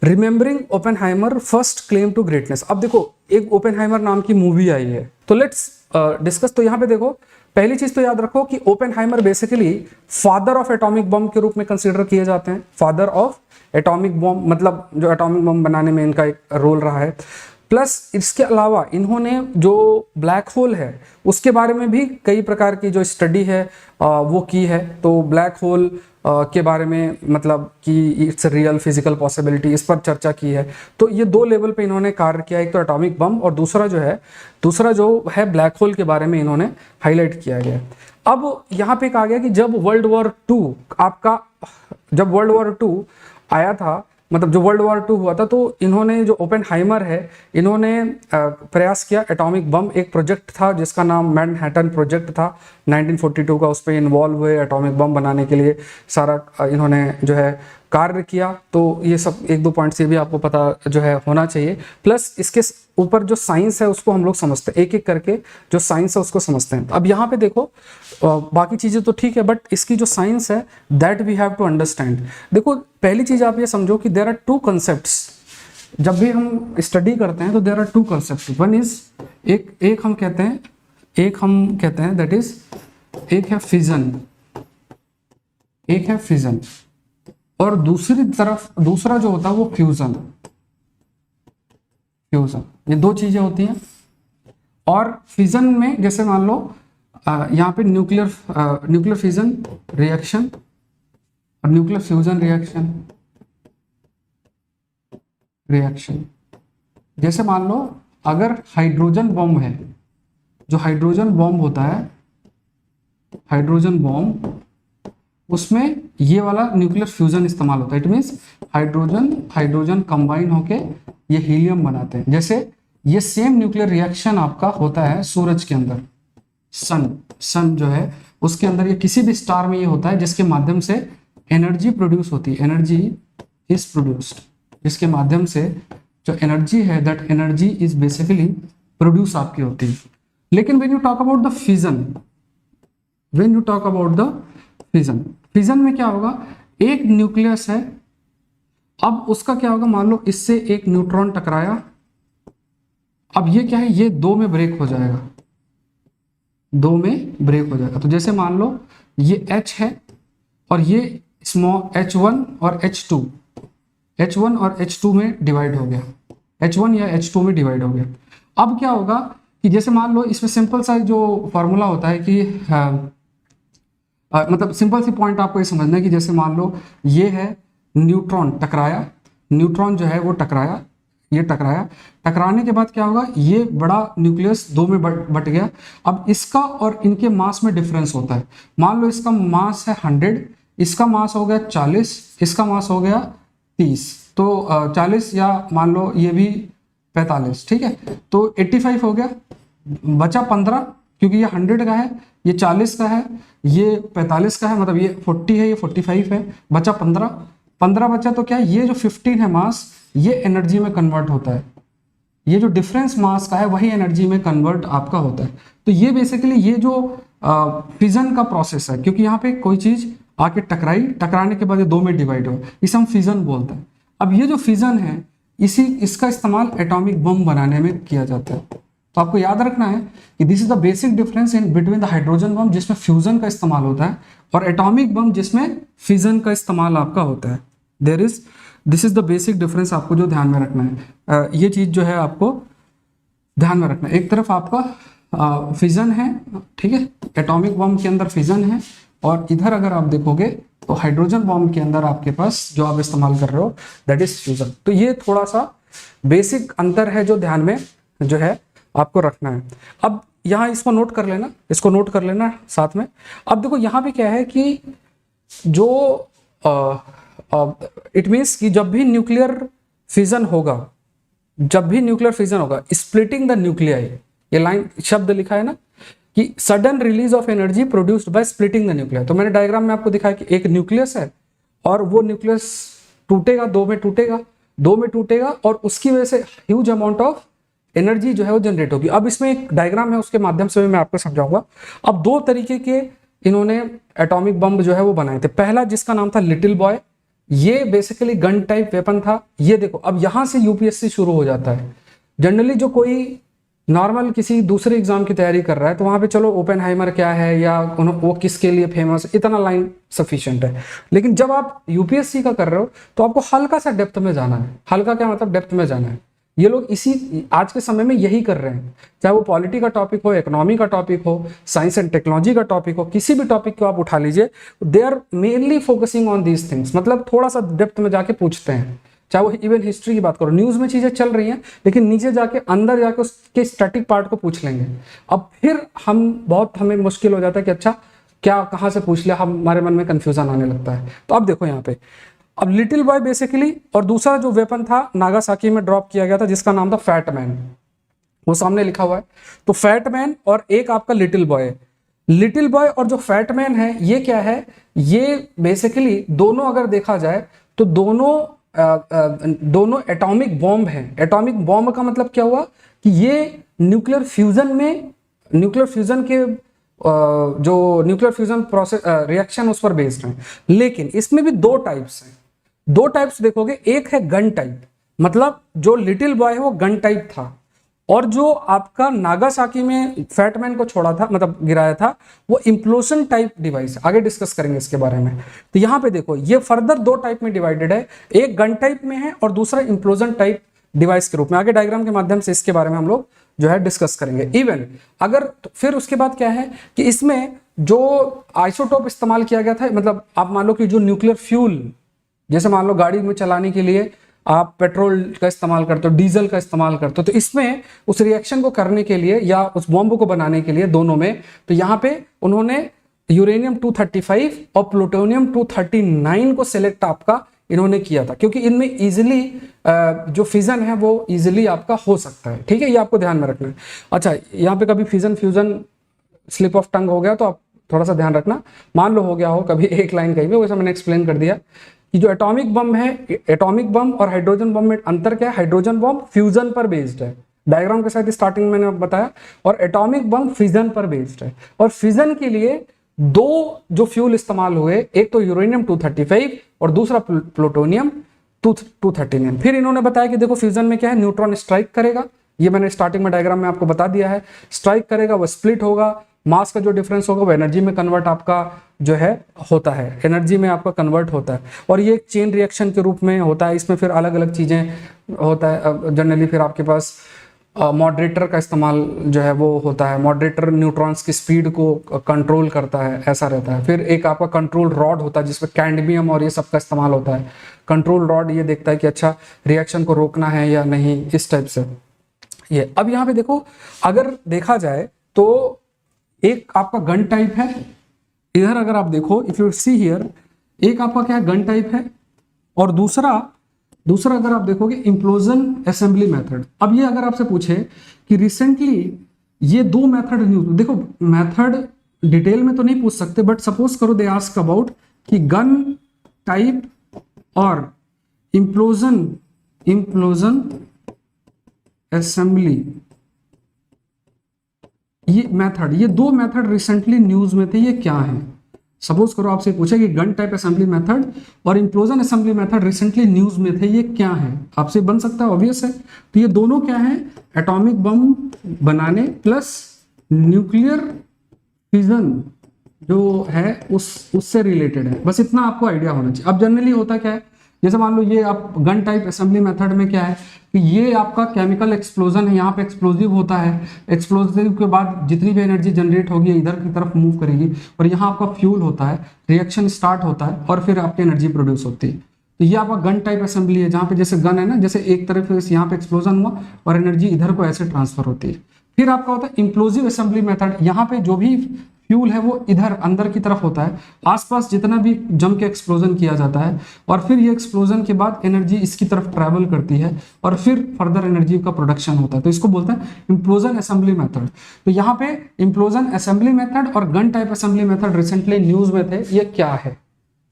Remembering Oppenheimer first claim to greatness. अब देखो एक ओपेनहाइमर नाम की मूवी आई है, तो लेट्स डिस्कस। तो यहाँ पे देखो पहली चीज तो याद रखो कि Oppenheimer basically father of atomic bomb के रूप में कंसीडर किए जाते हैं। फादर ऑफ एटॉमिक बम मतलब जो एटॉमिक बम बनाने में इनका एक रोल रहा है। प्लस इसके अलावा इन्होंने जो ब्लैक होल है उसके बारे में भी कई प्रकार की जो स्टडी है वो की है। तो ब्लैक होल के बारे में मतलब कि इट्स रियल फिजिकल पॉसिबिलिटी, इस पर चर्चा की है। तो ये दो लेवल पे इन्होंने कार्य किया, एक तो एटॉमिक बम और दूसरा जो है ब्लैक होल के बारे में इन्होंने हाईलाइट किया गया। अब यहाँ पे कहा गया कि जब वर्ल्ड वॉर टू आया था, मतलब जो वर्ल्ड वॉर 2 हुआ था, तो इन्होंने जो ओपेनहाइमर है इन्होंने प्रयास किया एटॉमिक बम। एक प्रोजेक्ट था जिसका नाम मैनहट्टन प्रोजेक्ट था 1942 का, उस पर इन्वॉल्व हुए एटॉमिक बम बनाने के लिए सारा इन्होंने जो है कार्य किया। तो ये सब एक दो पॉइंट्स ये भी आपको पता जो है होना चाहिए। प्लस इसके ऊपर जो साइंस है उसको हम लोग समझते हैं, एक एक करके जो साइंस है उसको समझते हैं। अब यहाँ पे देखो बाकी चीज़ें तो ठीक है, बट इसकी जो साइंस है that we have to understand. देखो पहली चीज़ आप ये समझो कि देयर आर टू कंसेप्ट्स। जब भी हम स्टडी करते हैं तो there are two concept. One is एक हम कहते हैं दैट इज एक है फिजन, और दूसरी तरफ दूसरा जो होता है वो फ्यूजन। ये दो चीजें होती हैं। और फिजन में जैसे मान लो यहाँ पे न्यूक्लियर फिजन रिएक्शन और न्यूक्लियर फ्यूजन रिएक्शन। जैसे मान लो अगर हाइड्रोजन बॉम्ब है, जो हाइड्रोजन बॉम्ब होता है, हाइड्रोजन बॉम्ब, उसमें ये वाला न्यूक्लियर फ्यूजन इस्तेमाल होता है। इट मीन्स हाइड्रोजन कंबाइन होके ये हीलियम बनाते हैं। जैसे ये सेम न्यूक्लियर रिएक्शन आपका होता है सूरज के अंदर, सन जो है उसके अंदर, ये किसी भी स्टार में ये होता है जिसके माध्यम से एनर्जी प्रोड्यूस होती है। एनर्जी इज प्रोड्यूस्ड, जिसके माध्यम से जो एनर्जी है that energy is basically produce आपकी होती है। लेकिन when you talk about the fission में क्या होगा, एक न्यूक्लियस है, अब उसका क्या होगा, मान लो इससे एक न्यूट्रॉन टकराया, अब ये क्या है, ये दो में ब्रेक हो जाएगा, तो जैसे मान लो ये H है और ये स्मॉल H1 और H2 में डिवाइड हो गया, H1 या H2 में डिवाइड हो गया। अब क्या होगा कि जैसे मान लो इसमें सिंपल सा जो फॉर्मूला होता है कि मतलब सिंपल सी पॉइंट आपको ये समझना है कि जैसे मान लो ये है न्यूट्रॉन टकराया, न्यूट्रॉन जो है वो टकराया, ये टकराने के बाद क्या होगा, ये बड़ा न्यूक्लियस दो में बट गया। अब इसका और इनके मास में डिफरेंस होता है। मान लो इसका मास है 100, इसका मास हो गया 40, इसका मास हो गया 30, तो 40 या मान लो ये भी 45, ठीक है, तो 85 हो गया, बचा 15, क्योंकि ये 100 का है, ये 40 का है, ये 45 का है, मतलब ये 40 है, ये 45 है, बचा 15 बचा। तो क्या है, ये जो 15 है मास, ये एनर्जी में कन्वर्ट होता है। ये जो डिफरेंस मास का है वही एनर्जी में कन्वर्ट आपका होता है। तो ये बेसिकली ये जो फिजन का प्रोसेस है, क्योंकि यहाँ पे कोई चीज आके टकराने के बाद ये दो में डिवाइड हो, इसे हम फिजन बोलते हैं। अब ये जो फिजन है इसका इस्तेमाल एटॉमिक बम बनाने में किया जाता है। तो आपको याद रखना है कि this is the basic difference in between the hydrogen bomb जिसमें फ्यूजन का इस्तेमाल होता है और एटॉमिक बम जिसमें फिजन का इस्तेमाल आपका होता है। This is the basic difference आपको जो ध्यान में रखना है। ये चीज जो है आपको ध्यान में रखना है। एक तरफ आपका फिजन है, ठीक है, एटॉमिक बम के अंदर फिजन है, और इधर अगर आप देखोगे तो हाइड्रोजन बम के अंदर आपके पास जो आप इस्तेमाल कर रहे हो दैट इज फ्यूजन। तो ये थोड़ा सा बेसिक अंतर है जो ध्यान में जो है आपको रखना है। अब यहाँ इसको नोट कर लेना साथ में। अब देखो यहाँ पे क्या है कि जो इट मीन्स कि जब भी न्यूक्लियर फिजन होगा, स्प्लिटिंग द न्यूक्लियाई, ये लाइन शब्द लिखा है ना कि sudden release of energy produced by splitting the nuclear. तो मैंने डायग्राम में आपको दिखाया कि एक न्यूक्लियस है और वो न्यूक्लियस टूटेगा, दो में टूटेगा और उसकी वजह से ह्यूज अमाउंट ऑफ एनर्जी जो है वो जनरेट होगी। अब इसमें एक डायग्राम है, उसके माध्यम से मैं आपको समझाऊंगा। अब दो तरीके के इन्होंने एटॉमिक बम जो है वो बनाए थे। पहला जिसका नाम था लिटिल बॉय, ये बेसिकली गन टाइप वेपन था। ये देखो अब यहां से यूपीएससी शुरू हो जाता है। जनरली जो कोई नॉर्मल किसी दूसरे एग्जाम की तैयारी कर रहा है तो वहां पे चलो ओपेनहाइमर क्या है या वो किसके लिए फेमस है, इतना लाइन सफिशिएंट है। लेकिन जब आप यूपीएससी का कर रहे हो तो आपको हल्का सा डेप्थ में जाना है। हल्का क्या मतलब, डेप्थ में जाना है। ये लोग इसी आज के समय में यही कर रहे हैं, चाहे वो पॉलिटी का टॉपिक हो, इकोनॉमी का टॉपिक हो, साइंस एंड टेक्नोलॉजी का टॉपिक हो, किसी भी टॉपिक को आप उठा लीजिए, they are mainly focusing on these things. मतलब थोड़ा सा डेप्थ में जाके पूछते हैं। चाहे वो इवन हिस्ट्री की बात करो, न्यूज में चीजें चल रही हैं लेकिन नीचे जाके अंदर जाके उसके स्टैटिक पार्ट को पूछ लेंगे। अब फिर हमें मुश्किल हो जाता है कि अच्छा क्या कहाँ से पूछ लिया, हमारे मन में कंफ्यूजन आने लगता है। तो अब देखो यहाँ पे, अब लिटिल बॉय बेसिकली, और दूसरा जो वेपन था नागासाकी में ड्रॉप किया गया था जिसका नाम था फैट मैन, वो सामने लिखा हुआ है। तो फैट मैन और एक आपका लिटिल बॉय। लिटिल बॉय और जो फैट मैन है ये क्या है, ये बेसिकली दोनों अगर देखा जाए तो दोनों एटॉमिक बॉम्ब हैं। एटॉमिक बॉम्ब का मतलब क्या हुआ कि ये न्यूक्लियर फ्यूजन के जो न्यूक्लियर फ्यूजन प्रोसेस रिएक्शन उस पर बेस्ड है। लेकिन इसमें भी दो टाइप्स हैं। दो टाइप्स देखोगे, एक है गन टाइप, मतलब जो लिटिल बॉय है वो गन टाइप था, और जो आपका नागासाकी में फैटमैन को छोड़ा था, मतलब गिराया था, वो इम्प्लोजन टाइप डिवाइस। आगे डिस्कस करेंगे इसके बारे में। तो यहां पे देखो ये फर्दर दो टाइप में डिवाइडेड है, एक गन टाइप में है और दूसरा इम्प्लोजन टाइप डिवाइस के रूप में। आगे डायग्राम के माध्यम से इसके बारे में हम लोग जो है डिस्कस करेंगे। इवन अगर तो फिर उसके बाद क्या है कि इसमें जो आइसोटोप इस्तेमाल किया गया था, मतलब आप मान लो कि जो न्यूक्लियर फ्यूल, जैसे मान लो गाड़ी में चलाने के लिए आप पेट्रोल का इस्तेमाल करते हो, डीजल का इस्तेमाल करते हो, तो इसमें उस रिएक्शन को करने के लिए या उस बॉम्ब को बनाने के लिए दोनों में, तो यहाँ पे उन्होंने यूरेनियम 235 और प्लूटोनियम 239 को सिलेक्ट आपका इन्होंने किया था, क्योंकि इनमें इजिली जो फिजन है वो इजिली आपका हो सकता है। ठीक है, ये आपको ध्यान में रखना है। अच्छा, यहाँ पे कभी fission fusion slip of tongue हो गया तो आप थोड़ा सा ध्यान रखना। मान लो हो गया हो कभी एक लाइन कहीं पे, वैसा मैंने एक्सप्लेन कर दिया कि जो एटॉमिक बम है, एटॉमिक बम और हाइड्रोजन बम में अंतर क्या है। हाइड्रोजन बम फ्यूजन पर बेस्ड है, डायग्राम के साथ स्टार्टिंग मैंने बताया, और एटॉमिक बम फिजन पर बेस्ड है। और फिजन के लिए दो जो फ्यूल इस्तेमाल हुए, एक तो यूरेनियम 235 और दूसरा प्लूटोनियम 239। फिर इन्होंने बताया कि देखो फ्यूजन में क्या है, न्यूट्रॉन स्ट्राइक करेगा, ये मैंने स्टार्टिंग में डायग्राम में आपको बता दिया है। स्ट्राइक करेगा, वो स्प्लिट होगा, मास का जो डिफरेंस होगा वो एनर्जी में कन्वर्ट आपका जो है होता है, एनर्जी में आपका कन्वर्ट होता है, और ये एक चेन रिएक्शन के रूप में होता है। इसमें फिर अलग अलग चीजें होता है। जनरली फिर आपके पास मॉडरेटर का इस्तेमाल जो है वो होता है। मॉडरेटर न्यूट्रॉन्स की स्पीड को कंट्रोल करता है, ऐसा रहता है। फिर एक आपका कंट्रोल रॉड होता है जिसमें कैडमियम और ये सब का इस्तेमाल होता है। कंट्रोल रॉड ये देखता है कि अच्छा रिएक्शन को रोकना है या नहीं, इस टाइप से ये। अब यहाँ पे देखो, अगर देखा जाए तो एक आपका गन टाइप है, इधर अगर आप देखो, इफ यू सी हियर, एक आपका क्या है, गन टाइप है, और दूसरा अगर आप देखोगे इम्प्लोजन असेंबली मेथड। अब ये अगर आपसे पूछे कि रिसेंटली ये दो मेथड न्यूज, देखो मेथड डिटेल में तो नहीं पूछ सकते, बट सपोज करो दे आस्क अबाउट कि गन टाइप और इम्प्लोजन असेंबली, ये मेथड, ये दो मेथड रिसेंटली न्यूज में थे, ये क्या है। सपोज करो आपसे पूछे कि गन टाइप असेंबली मेथड और implosion assembly method recently news में थे, ये क्या है, आपसे बन सकता है, ऑब्वियस है। तो ये दोनों क्या है, एटॉमिक बम बनाने प्लस न्यूक्लियर फिजन जो है उससे रिलेटेड है। बस इतना आपको आइडिया होना चाहिए। अब जनरली होता क्या है, जैसे मान लो ये आप गन टाइप असेंबली मेथड में क्या है कि ये आपका केमिकल एक्सप्लोजन है, यहाँ पे एक्सप्लोजिव होता है। एक्सप्लोजिव के बाद जितनी भी एनर्जी जनरेट होगी इधर की तरफ मूव करेगी, और यहाँ आपका फ्यूल होता है, रिएक्शन स्टार्ट होता है और फिर आपकी एनर्जी प्रोड्यूस होती है। तो ये आपका गन टाइप असेंबली है, जहाँ पे जैसे गन है ना, जैसे एक तरफ यहाँ पे एक्सप्लोजन हुआ और एनर्जी इधर को ऐसे ट्रांसफर होती है। फिर आपका होता है इम्प्लोजिव असेंबली मेथड, यहाँ पे जो भी फ्यूल है वो इधर अंदर की तरफ होता है, आसपास जितना भी जम के एक्सप्लोजन किया जाता है, और फिर ये एक्सप्लोजन के बाद एनर्जी इसकी तरफ ट्रैवल करती है और फिर फर्दर एनर्जी का प्रोडक्शन होता है। तो इसको बोलते हैं इम्प्लोजन असेंबली मेथड। तो यहाँ पे इम्प्लोजन असेंबली मेथड और gun type assembly method recently news में थे, ये क्या है।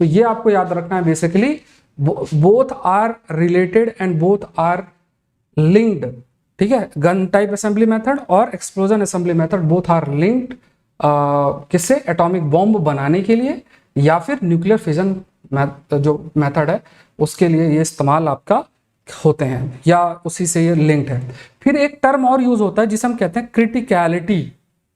तो ये आपको याद रखना है। Basically both are related and both are linked. ठीक है, गन टाइप असेंबली मेथड और explosion assembly method both are linked किससे, एटॉमिक बॉम्ब बनाने के लिए या फिर न्यूक्लियर फिजन जो मेथड है उसके लिए ये इस्तेमाल आपका होते हैं या उसी से ये लिंक्ड है। फिर एक टर्म और यूज होता है जिसे हम कहते हैं क्रिटिकलिटी।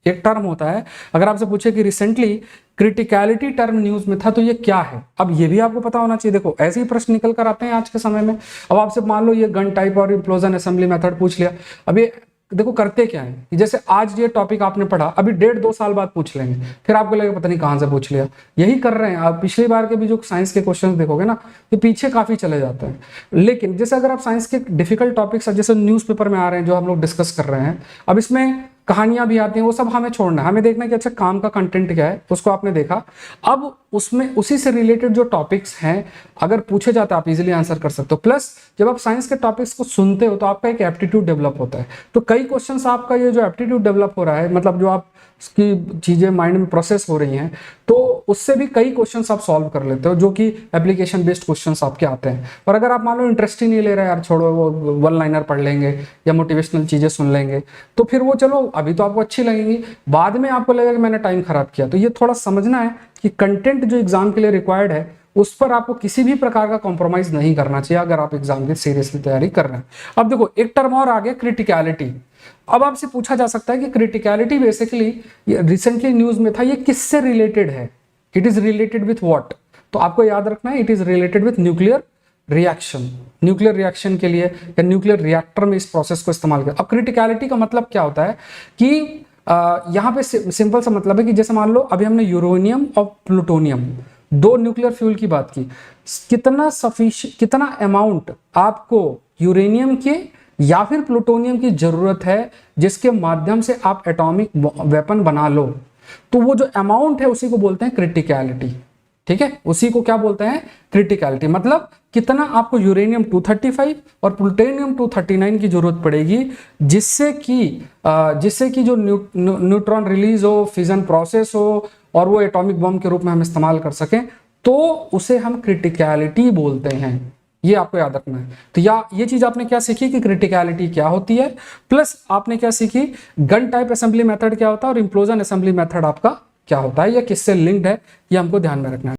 एक टर्म होता है, अगर आपसे पूछे कि रिसेंटली क्रिटिकलिटी टर्म न्यूज में था तो ये क्या है, अब ये भी आपको पता होना चाहिए। देखो ऐसे ही प्रश्न निकल कर आते हैं आज के समय में। अब आपसे मान लो ये गन टाइप और इम्प्लोजन असेंबली मेथड पूछ लिया, अब ये देखो करते क्या है, जैसे आज ये टॉपिक आपने पढ़ा, अभी 1.5-2 साल बाद पूछ लेंगे, फिर आपको लगेगा पता नहीं कहां से पूछ लिया। यही कर रहे हैं आप। पिछली बार के भी जो साइंस के क्वेश्चन देखोगे ना, ये पीछे काफी चले जाते हैं। लेकिन जैसे अगर आप साइंस के डिफिकल्ट टॉपिक्स जैसे न्यूज़पेपर में आ रहे हैं जो हम लोग डिस्कस कर रहे हैं, अब इसमें कहानियां भी आती हैं, वो सब हमें छोड़ना है, हमें देखना है कि अच्छा काम का कंटेंट क्या है, उसको आपने देखा। अब उसमें उसी से रिलेटेड जो टॉपिक्स हैं अगर पूछे जाते हैं आप इजीली आंसर कर सकते हो। प्लस जब आप साइंस के टॉपिक्स को सुनते हो तो आपका एक एप्टीट्यूड डेवलप होता है। तो कई क्वेश्चंस आपका ये जो एप्टीट्यूड डेवलप हो रहा है, मतलब जो आप की चीजें माइंड में प्रोसेस हो रही हैं, तो उससे भी कई क्वेश्चंस आप सॉल्व कर लेते हो जो कि एप्लीकेशन बेस्ड क्वेश्चंस आपके आते हैं। और अगर आप मान लो इंटरेस्ट ही नहीं ले रहे यार, छोड़ो वो वन लाइनर पढ़ लेंगे या मोटिवेशनल चीजें सुन लेंगे, तो फिर वो चलो अभी तो आपको अच्छी लगेंगी, बाद में आपको लगेगा कि मैंने टाइम खराब किया। तो ये थोड़ा समझना है कि कंटेंट जो एग्जाम के लिए रिक्वायर्ड है उस पर आपको किसी भी प्रकार का कॉम्प्रोमाइज नहीं करना चाहिए अगर आप एग्जाम की सीरियसली तैयारी कर रहे हैं। अब देखो एक टर्म और आ गया क्रिटिकलिटी। अब आपसे पूछा जा सकता है कि क्रिटिकलिटी बेसिकली रिसेंटली न्यूज में था, ये किससे रिलेटेड है, it is related with what. तो आपको याद रखना है it is related with nuclear reaction. Nuclear reaction के लिए या न्यूक्लियर रिएक्टर में इस प्रोसेस को इस्तेमाल किया। अब क्रिटिकलिटी का मतलब क्या होता है कि यहाँ पे सिंपल सा मतलब है कि जैसे मान लो अभी हमने यूरेनियम और प्लूटोनियम दो न्यूक्लियर फ्यूल की बात की, कितना अमाउंट आपको यूरेनियम के या फिर प्लूटोनियम की जरूरत है जिसके माध्यम से आप एटॉमिक वेपन बना लो, तो वो जो अमाउंट है उसी को बोलते हैं क्रिटिकलिटी। ठीक है, उसी को क्या बोलते हैं, क्रिटिकलिटी। मतलब कितना आपको यूरेनियम 235 और प्लूटोनियम 239 की जरूरत पड़ेगी जिससे कि जो न्यूट्रॉन रिलीज हो, फिजन प्रोसेस हो और वो एटॉमिक बम के रूप में हम इस्तेमाल कर सकें, तो उसे हम क्रिटिकलिटी बोलते हैं। ये आपको याद रखना है। तो ये चीज आपने क्या सीखी कि क्रिटिकलिटी क्या होती है, प्लस आपने क्या सीखी गन टाइप असेंबली मेथड क्या होता है और इम्प्लोजन असेंबली मेथड आपका क्या होता है या किससे लिंक्ड है, ये हमको ध्यान में रखना है।